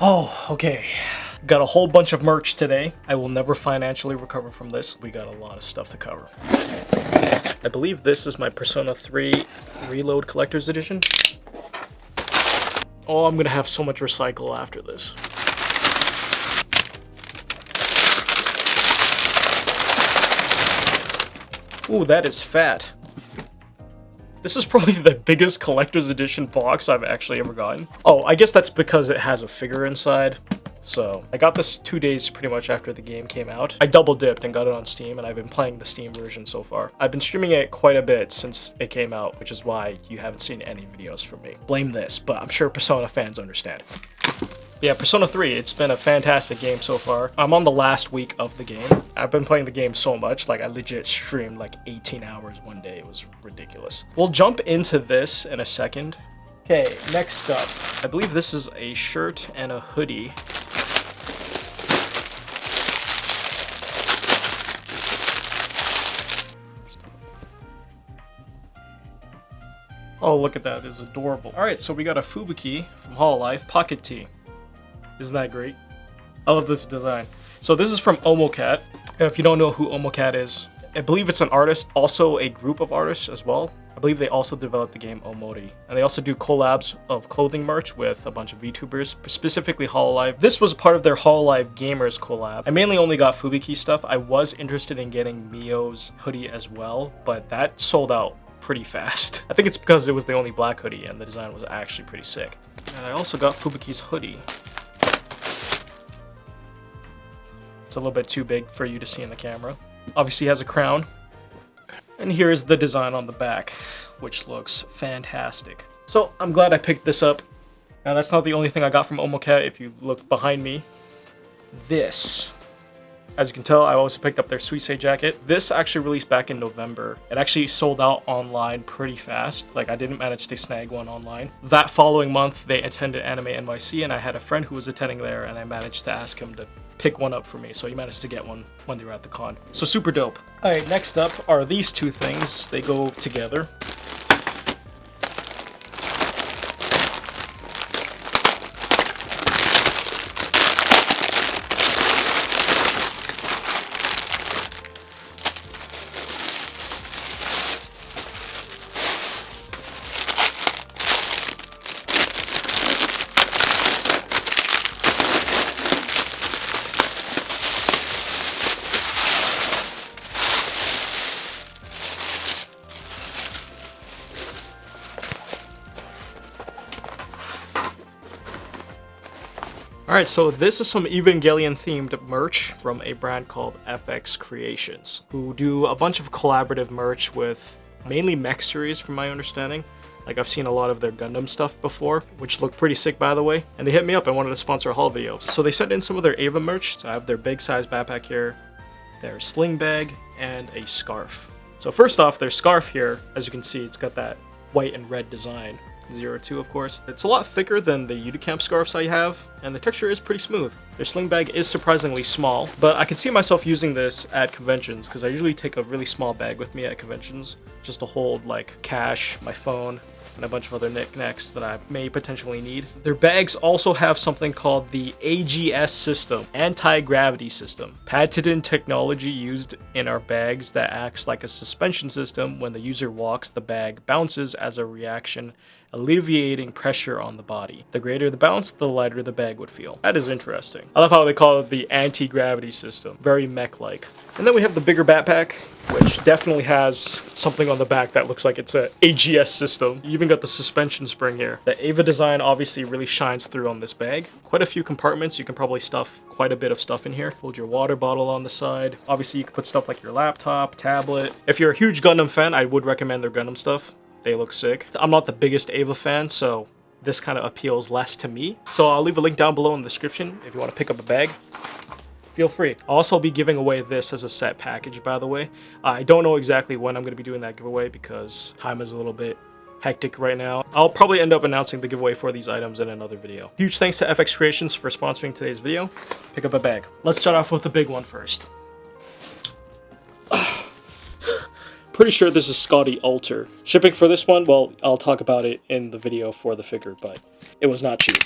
Oh, okay. Got a whole bunch of merch today. I will never financially recover from this. We got a lot of stuff to cover. I believe this is my Persona 3 Reload Collector's Edition. Oh, I'm gonna have so much recycle after this. Ooh, that is fat. This is probably the biggest collector's edition box I've actually ever gotten. Oh, I guess that's because it has a figure inside. So I got this 2 days pretty much after the game came out. I double dipped and got it on Steam, and I've been playing the Steam version so far. I've been streaming it quite a bit since it came out, which is why you haven't seen any videos from me. Blame this, but I'm sure Persona fans understand. Yeah, Persona 3, it's been a fantastic game so far. I'm on the last week of the game. I've been playing the game so much, like I legit streamed like 18 hours one day. It was ridiculous. We'll jump into this in a second. Okay, next up, I believe this is a shirt and a hoodie. Oh, look at that, it's adorable. Alright, so we got a Fubuki from Hololive Pocket Tee. Isn't that great? I love this design. So this is from Omocat. If you don't know who Omocat is, I believe it's an artist, also a group of artists as well. I believe they also developed the game Omori. And they also do collabs of clothing merch with a bunch of VTubers, specifically Hololive. This was part of their Hololive Gamers collab. I mainly only got Fubuki stuff. I was interested in getting Mio's hoodie as well, but that sold out pretty fast. I think it's because it was the only black hoodie and the design was actually pretty sick. And I also got Fubuki's hoodie. It's a little bit too big for you to see in the camera. Obviously has a crown. And here's the design on the back, which looks fantastic. So I'm glad I picked this up. Now that's not the only thing I got from Omocat. If you look behind me, this. As you can tell, I also picked up their Suisei jacket. This actually released back in November. It actually sold out online pretty fast. Like, I didn't manage to snag one online. That following month, they attended Anime NYC, and I had a friend who was attending there, and I managed to ask him to pick one up for me. So he managed to get one when they were at the con. So super dope. All right, next up are these two things. They go together. Alright, so this is some Evangelion themed merch from a brand called FX Creations, who do a bunch of collaborative merch with mainly mech series from my understanding. Like, I've seen a lot of their Gundam stuff before, which look pretty sick by the way, and they hit me up and wanted to sponsor a haul video. So they sent in some of their Ava merch. So I have their big size backpack here, their sling bag, and a scarf. So first off, their scarf here, as you can see, it's got that white and red design. 02, of course. It's a lot thicker than the Unicamp scarves I have, and the texture is pretty smooth. Their sling bag is surprisingly small, but I can see myself using this at conventions, because I usually take a really small bag with me at conventions, just to hold, like, cash, my phone, and a bunch of other knickknacks that I may potentially need. Their bags also have something called the AGS system, anti-gravity system, patented technology used in our bags that acts like a suspension system. When the user walks, the bag bounces as a reaction, alleviating pressure on the body. The greater the bounce, the lighter the bag would feel. That is interesting. I love how they call it the anti-gravity system. Very mech-like. And then we have the bigger backpack, which definitely has something on the back that looks like it's a AGS system. You even got the suspension spring here. The Ava design obviously really shines through on this bag. Quite a few compartments. You can probably stuff quite a bit of stuff in here. Hold your water bottle on the side. Obviously, you can put stuff like your laptop, tablet. If you're a huge Gundam fan, I would recommend their Gundam stuff. They look sick. I'm not the biggest Ava fan, so this kind of appeals less to me. So I'll leave a link down below in the description if you want to pick up a bag. Feel free. I'll also be giving away this as a set package, by the way. I don't know exactly when I'm going to be doing that giveaway because time is a little bit hectic right now. I'll probably end up announcing the giveaway for these items in another video. Huge thanks to FX Creations for sponsoring today's video. Pick up a bag. Let's start off with the big one first. Pretty sure this is Scotty Alter. Shipping for this one, well, I'll talk about it in the video for the figure, but it was not cheap.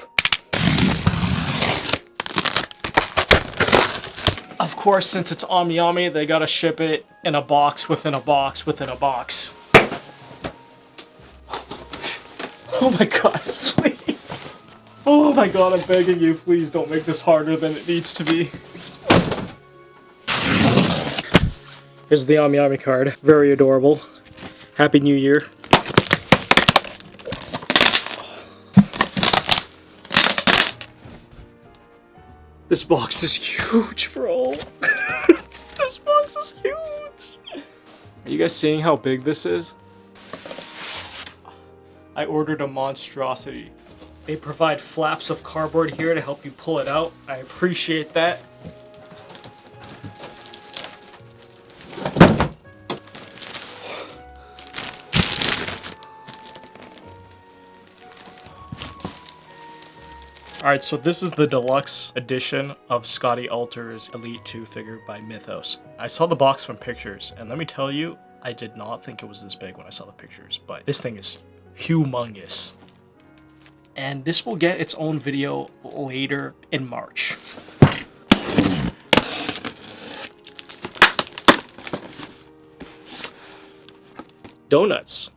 Of course, since it's Omiyami, they gotta ship it in a box within a box within a box. Oh my god, please. Oh my god, I'm begging you, please don't make this harder than it needs to be. Here's the Omiyami card. Very adorable. Happy New Year. This box is huge, bro. This box is huge. Are you guys seeing how big this is? I ordered a monstrosity. They provide flaps of cardboard here to help you pull it out. I appreciate that. Alright, so this is the deluxe edition of Scotty Alter's Elite 2 figure by Mythos. I saw the box from pictures, and let me tell you, I did not think it was this big when I saw the pictures, but this thing is humongous. And this will get its own video later in March. Donuts.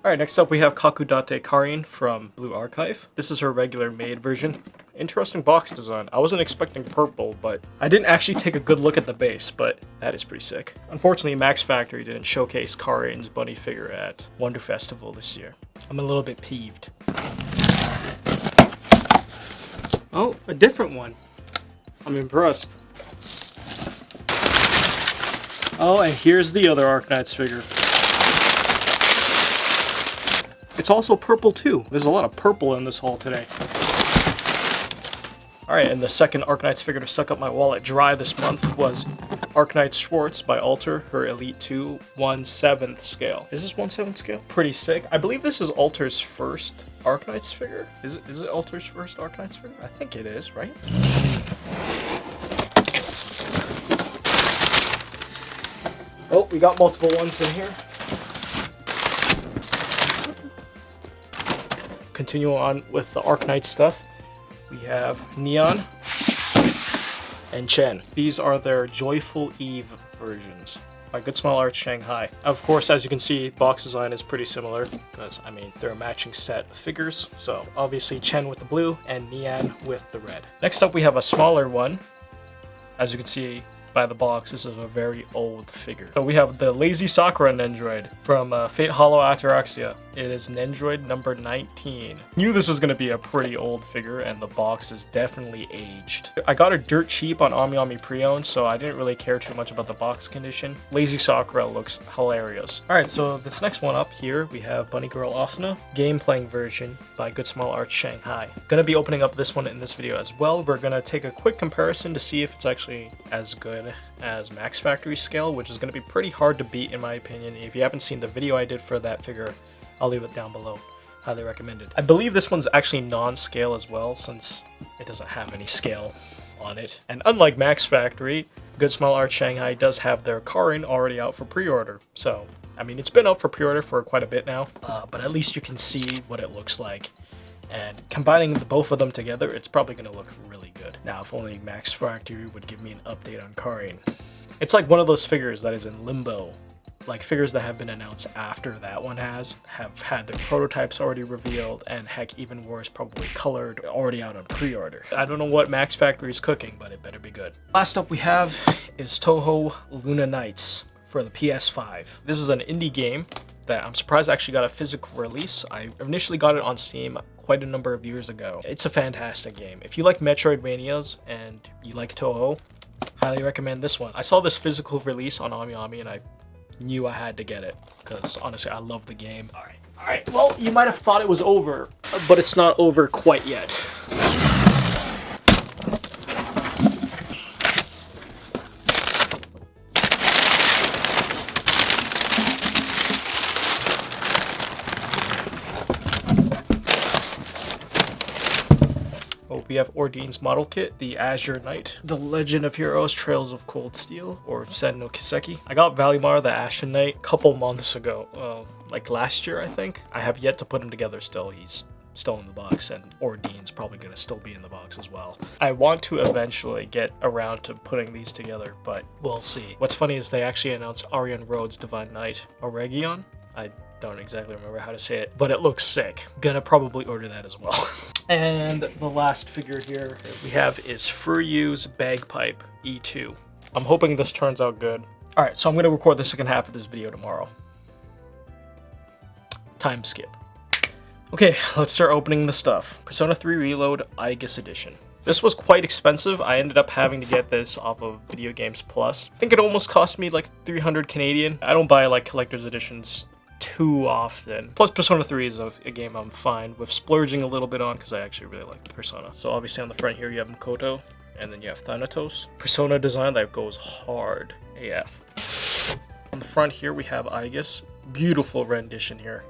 Alright, next up we have Kakudate Karin from Blue Archive. This is her regular maid version. Interesting box design. I wasn't expecting purple, but I didn't actually take a good look at the base, but that is pretty sick. Unfortunately, Max Factory didn't showcase Karin's bunny figure at Wonder Festival this year. I'm a little bit peeved. Oh, a different one. I'm impressed. Oh, and here's the other Ark Knights figure. It's also purple too. There's a lot of purple in this haul today. Alright, and the second Ark Knights figure to suck up my wallet dry this month was Ark Knights Schwartz by Alter, her Elite 2 1/7 scale. Is this 1/7 scale? Pretty sick. I believe this is Alter's first Ark Knights figure. Is it Alter's first Ark Knights figure? I think it is, right? Oh, we got multiple ones in here. Continue on with the Ark Knight stuff. We have Neon and Chen. These are their Joyful Eve versions by Good Smile Arts Shanghai. Of course, as you can see, box design is pretty similar because, I mean, they're a matching set of figures. So obviously Chen with the blue and Neon with the red. Next up, we have a smaller one. As you can see by the box, this is a very old figure. So we have the Lazy Sakura Nendroid from Fate Hollow Ataraxia. It is Nendroid number 19. Knew this was going to be a pretty old figure, and the box is definitely aged. I got it dirt cheap on Omiyami pre-owned, so I didn't really care too much about the box condition. Lazy Sakura looks hilarious. Alright, so this next one up here, we have Bunny Girl Asuna, game playing version by Good Smile Arts Shanghai. Gonna be opening up this one in this video as well. We're gonna take a quick comparison to see if it's actually as good as Max Factory scale, which is going to be pretty hard to beat in my opinion. If you haven't seen the video I did for that figure, I'll leave it down below. Highly recommended. I believe this one's actually non-scale as well, since it doesn't have any scale on it. And unlike Max Factory, Good Smile Arts Shanghai does have their Karin already out for pre-order. So, I mean, it's been out for pre-order for quite a bit now, but at least you can see what it looks like. And combining both of them together, it's probably going to look really good. Now, if only Max Factory would give me an update on Karin. It's like one of those figures that is in limbo. Like figures that have been announced after that one have had their prototypes already revealed, and heck, even worse, probably colored, already out on pre-order. I don't know what Max Factory is cooking, but it better be good. Last up we have is Toho Luna Nights for the PS5. This is an indie game that I'm surprised I actually got a physical release. I initially got it on Steam quite a number of years ago. It's a fantastic game. If you like Metroidvanias and you like Toho, highly recommend this one. I saw this physical release on Omiyami and I knew I had to get it because honestly I love the game. Alright, well, you might have thought it was over, but it's not over quite yet. We have Ordine's model kit, the Azure Knight, the Legend of Heroes Trails of Cold Steel, or Sen no Kiseki. I got Valimar, the Ashen Knight, a couple months ago, like last year I think. I have yet to put him together still. He's still in the box, and Ordine's probably going to still be in the box as well. I want to eventually get around to putting these together, but we'll see. What's funny is they actually announced Arian Rhodes Divine Knight Auregion. I don't exactly remember how to say it, but it looks sick. Gonna probably order that as well. And the last figure here we have is Furyu's Bagpipe E2. I'm hoping this turns out good. All right, so I'm gonna record the second half of this video tomorrow. Time skip. Okay, let's start opening the stuff. Persona 3 Reload Aegis Edition. This was quite expensive. I ended up having to get this off of Video Games Plus. I think it almost cost me like 300 Canadian. I don't buy like collector's editions too often. Plus Persona 3 is a game I'm fine with splurging a little bit on because I actually really like Persona. So obviously on the front here you have Makoto, and then you have Thanatos. Persona design that goes hard AF. On the front here we have Aegis. Beautiful rendition here.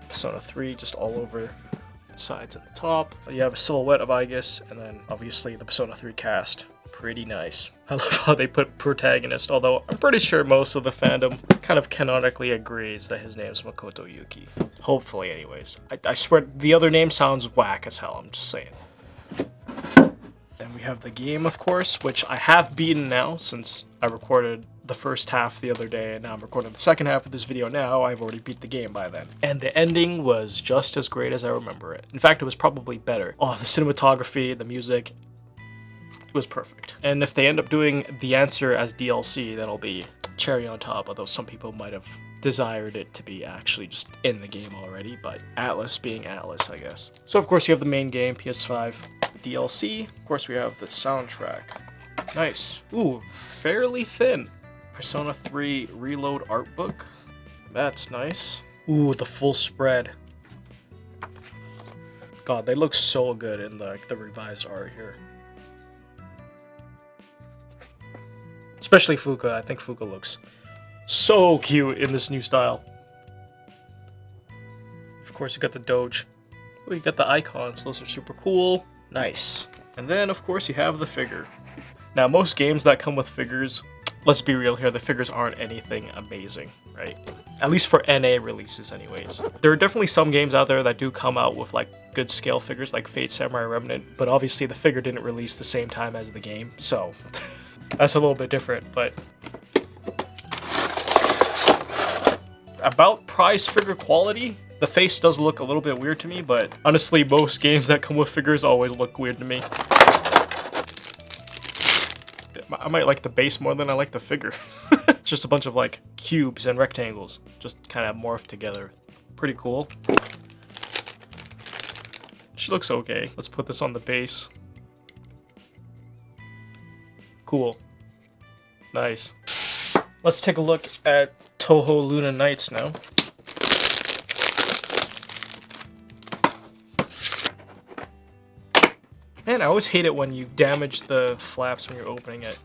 Persona 3 just all over the sides and the top. You have a silhouette of Aegis, and then obviously the Persona 3 cast. Pretty nice. I love how they put protagonist, although I'm pretty sure most of the fandom kind of canonically agrees that his name's Makoto Yuki. Hopefully anyways. I swear the other name sounds whack as hell, I'm just saying. Then we have the game, of course, which I have beaten now since I recorded the first half the other day, and now I'm recording the second half of this video now. I've already beat the game by then. And the ending was just as great as I remember it. In fact, it was probably better. Oh, the cinematography, the music, it was perfect. And if they end up doing The Answer as DLC, that'll be cherry on top, although some people might have desired it to be actually just in the game already, but Atlas being Atlas, I guess. So of course you have the main game, PS5, DLC. Of course we have the soundtrack. Nice. Ooh, fairly thin. Persona 3 Reload art book. That's nice. Ooh, the full spread. God, they look so good in the revised art here. Especially Fuka. I think Fuka looks so cute in this new style. Of course, you got the Doge. Oh, you got the icons. Those are super cool. Nice. And then, of course, you have the figure. Now, most games that come with figures, let's be real here, the figures aren't anything amazing, right? At least for NA releases anyways. There are definitely some games out there that do come out with like good scale figures like Fate Samurai Remnant, but obviously the figure didn't release the same time as the game, so that's a little bit different, but about price figure quality, the face does look a little bit weird to me, but honestly, most games that come with figures always look weird to me. I might like the base more than I like the figure. It's just a bunch of like cubes and rectangles, just kind of morphed together. Pretty cool. She looks okay. Let's put this on the base. Cool. Nice. Let's take a look at Toho Luna Knights now. Man, I always hate it when you damage the flaps when you're opening it.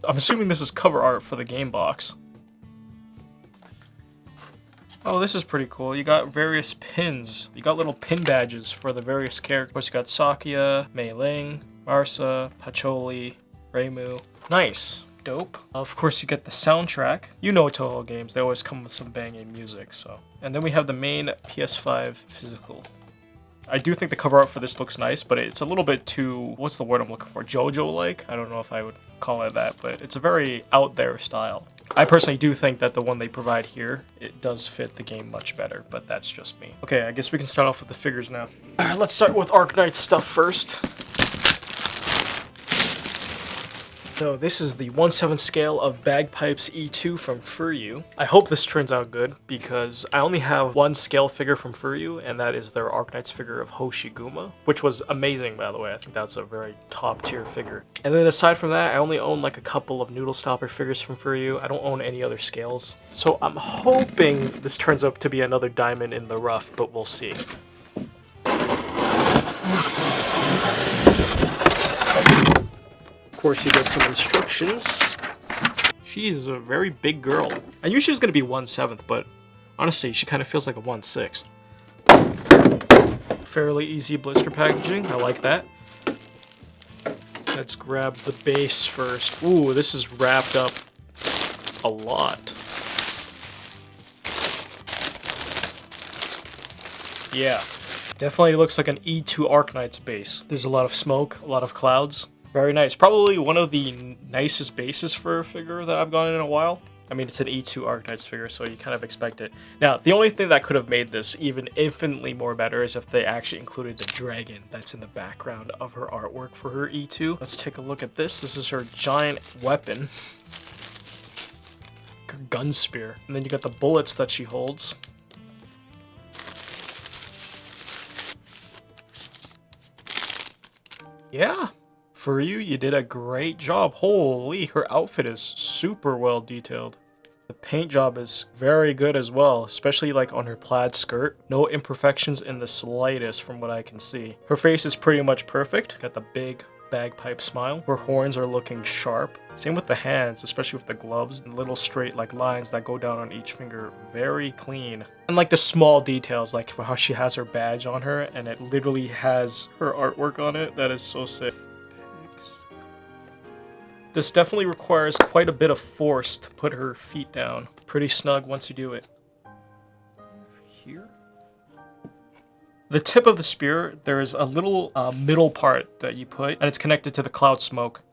I'm assuming this is cover art for the game box. Oh, this is pretty cool. You got various pins. You got little pin badges for the various characters. You got Sakuya, Mei Ling, Marsa, Pacholi, Reimu. Nice. Dope. Of course, you get the soundtrack. You know Toho games. They always come with some banging music, so. And then we have the main PS5 physical. I do think the cover art for this looks nice, but it's a little bit too, what's the word I'm looking for, JoJo-like? I don't know if I would call it that, but it's a very out there style. I personally do think that the one they provide here, it does fit the game much better, but that's just me. Okay, I guess we can start off with the figures now. Alright, let's start with Ark Knights stuff first. So this is the 1/7 scale of Bagpipes E2 from Furyu. I hope this turns out good because I only have one scale figure from Furyu, and that is their Ark Knights figure of Hoshiguma, which was amazing, by the way. I think that's a very top tier figure. And then aside from that, I only own like a couple of Noodle Stopper figures from Furyu. I don't own any other scales. So I'm hoping this turns out to be another diamond in the rough, but we'll see. Of course, you get some instructions. She is a very big girl. I knew she was going to be 1/7, but honestly, she kind of feels like a 1/6. Fairly easy blister packaging. I like that. Let's grab the base first. Ooh, this is wrapped up a lot. Yeah, definitely looks like an E2 Ark Knights base. There's a lot of smoke, a lot of clouds. Very nice. Probably one of the nicest bases for a figure that I've gotten in a while. I mean, it's an E2 Ark Knights figure, so you kind of expect it. Now, the only thing that could have made this even infinitely more better is if they actually included the dragon that's in the background of her artwork for her E2. Let's take a look at this. This is her giant weapon. Her gun spear. And then you got the bullets that she holds. Yeah. For you did a great job. Holy, her outfit is super well detailed. The paint job is very good as well, especially like on her plaid skirt. No imperfections in the slightest from what I can see. Her face is pretty much perfect. Got the big bagpipe smile. Her horns are looking sharp. Same with the hands, especially with the gloves and little straight like lines that go down on each finger. Very clean. And like the small details, like how she has her badge on her and it literally has her artwork on it. That is so sick. This definitely requires quite a bit of force to put her feet down. Pretty snug once you do it. Here? The tip of the spear, there is a little middle part that you put, and it's connected to the cloud smoke.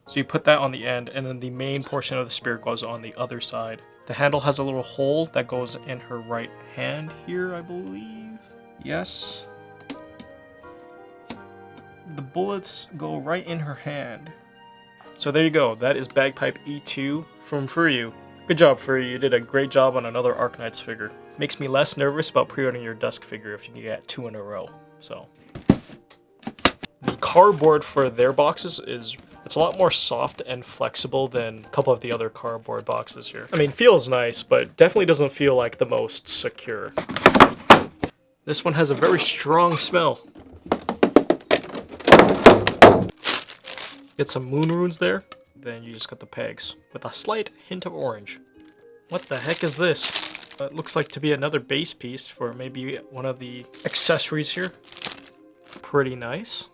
So you put that on the end, and then the main portion of the spear goes on the other side. The handle has a little hole that goes in her right hand here, I believe. Yes. The bullets go right in her hand. So there you go, that is Bagpipe E2 from Furyu. Good job, Furyu, you did a great job on another Ark Knights figure. Makes me less nervous about pre-ordering your Dusk figure if you can get 2 in a row, so. The cardboard for their boxes it's a lot more soft and flexible than a couple of the other cardboard boxes here. I mean, feels nice, but definitely doesn't feel like the most secure. This one has a very strong smell. Get some moon runes there, then you just got the pegs with a slight hint of orange. What the heck is this? It looks like to be another base piece for maybe one of the accessories here. Pretty nice.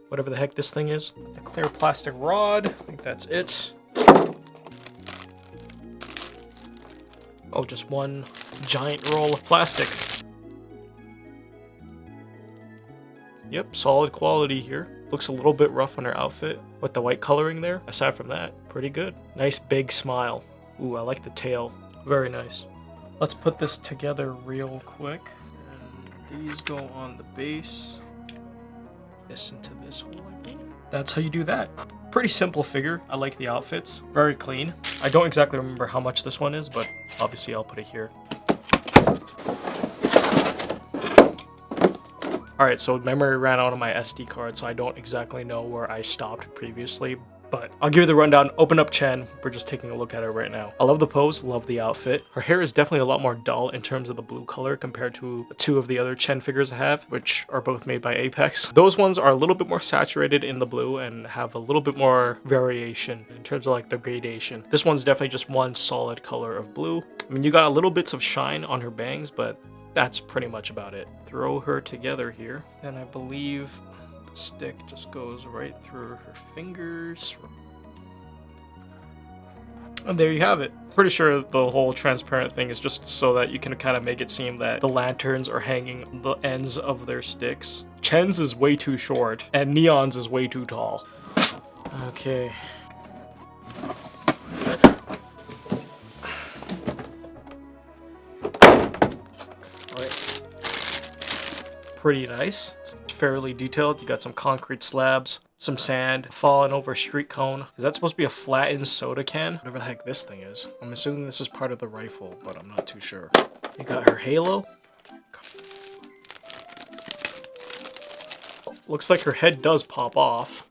Whatever the heck this thing is. The clear plastic rod, I think that's it. Oh, just one giant roll of plastic. Yep, solid quality here. Looks a little bit rough on her outfit with the white coloring there. Aside from that, pretty good. Nice big smile. Ooh, I like the tail. Very nice. Let's put this together real quick. And these go on the base. This into this hole, I believe. That's how you do that. Pretty simple figure. I like the outfits. Very clean. I don't exactly remember how much this one is, but obviously I'll put it here. Alright, so memory ran out of my SD card, so I don't exactly know where I stopped previously, but I'll give you the rundown. Open up Chen. We're just taking a look at her right now. I love the pose, love the outfit. Her hair is definitely a lot more dull in terms of the blue color compared to 2 of the other Chen figures I have, which are both made by Apex. Those ones are a little bit more saturated in the blue and have a little bit more variation in terms of like the gradation. This one's definitely just one solid color of blue. I mean, you got a little bits of shine on her bangs, but that's pretty much about it. Throw her together here. And I believe the stick just goes right through her fingers. And there you have it. Pretty sure the whole transparent thing is just so that you can kind of make it seem that the lanterns are hanging on the ends of their sticks. Chen's is way too short, and Neon's is way too tall. Okay. Pretty nice. It's fairly detailed. You got some concrete slabs, some sand, falling over a street cone. Is that supposed to be a flattened soda can? Whatever the heck this thing is. I'm assuming this is part of the rifle, but I'm not too sure. You got her halo. Looks like her head does pop off.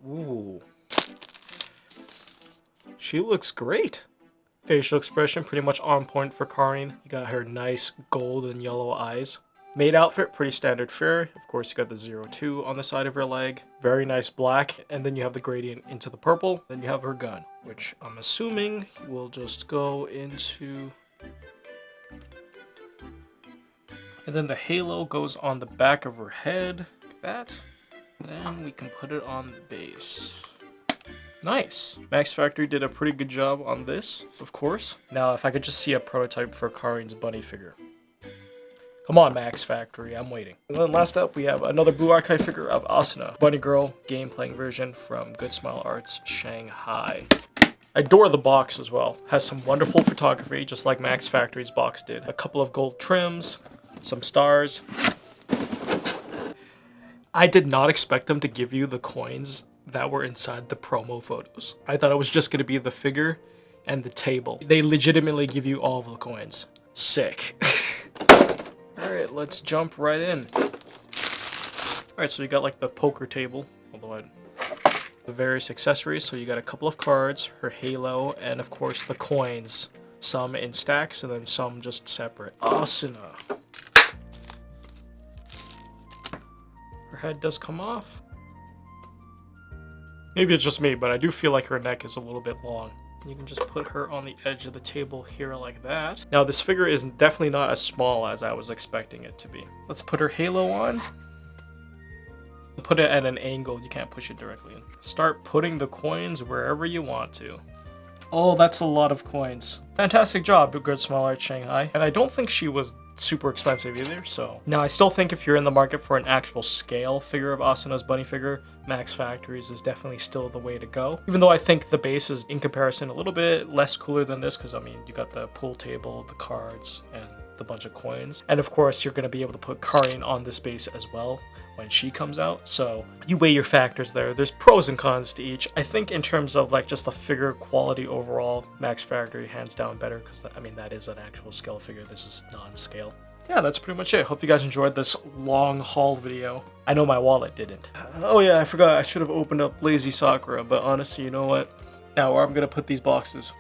Ooh. She looks great. Facial expression pretty much on point for Karin. You got her nice gold and yellow eyes. Maid outfit, pretty standard fare. Of course, you got the 02 on the side of her leg. Very nice black. And then you have the gradient into the purple. Then you have her gun, which I'm assuming will just go into... And then the halo goes on the back of her head, like that. Then we can put it on the base. Nice. Max Factory did a pretty good job on this, of course. Now, if I could just see a prototype for Karin's bunny figure. Come on, Max Factory, I'm waiting. And then last up, we have another Blue Archive figure of Asa Bunny Girl game-playing version from Good Smile Arts, Shanghai. I adore the box as well. Has some wonderful photography, just like Max Factory's box did. A couple of gold trims, some stars. I did not expect them to give you the coins that were inside the promo photos. I thought it was just going to be the figure and the table. They legitimately give you all the coins. Sick. Alright, let's jump right in. Alright, so you got like the poker table, although the various accessories. So you got a couple of cards, her halo, and of course the coins. Some in stacks and then some just separate. Asuna. Her head does come off. Maybe it's just me, but I do feel like her neck is a little bit long. You can just put her on the edge of the table here like that. Now this figure is definitely not as small as I was expecting it to be. Let's put her halo on. Put it at an angle, you can't push it directly in. Start putting the coins wherever you want to. Oh, that's a lot of coins. Fantastic job, Good Smile Arts Shanghai. And I don't think she was super expensive either, so. Now, I still think if you're in the market for an actual scale figure of Asuna's bunny figure, Max Factories is definitely still the way to go. Even though I think the base is, in comparison, a little bit less cooler than this, because, I mean, you got the pool table, the cards, and the bunch of coins. And, of course, you're going to be able to put Karin on this base as well when she comes out, so you weigh your factors there. There's pros and cons to each. I think in terms of like just the figure quality overall, Max Factory hands down better, because I mean that is an actual scale figure. This is non-scale. Yeah, that's pretty much it. Hope you guys enjoyed this long haul video. I know my wallet didn't. Oh yeah, I forgot. I should have opened up Lazy Sakura, but honestly, you know what? Now where I'm gonna put these boxes.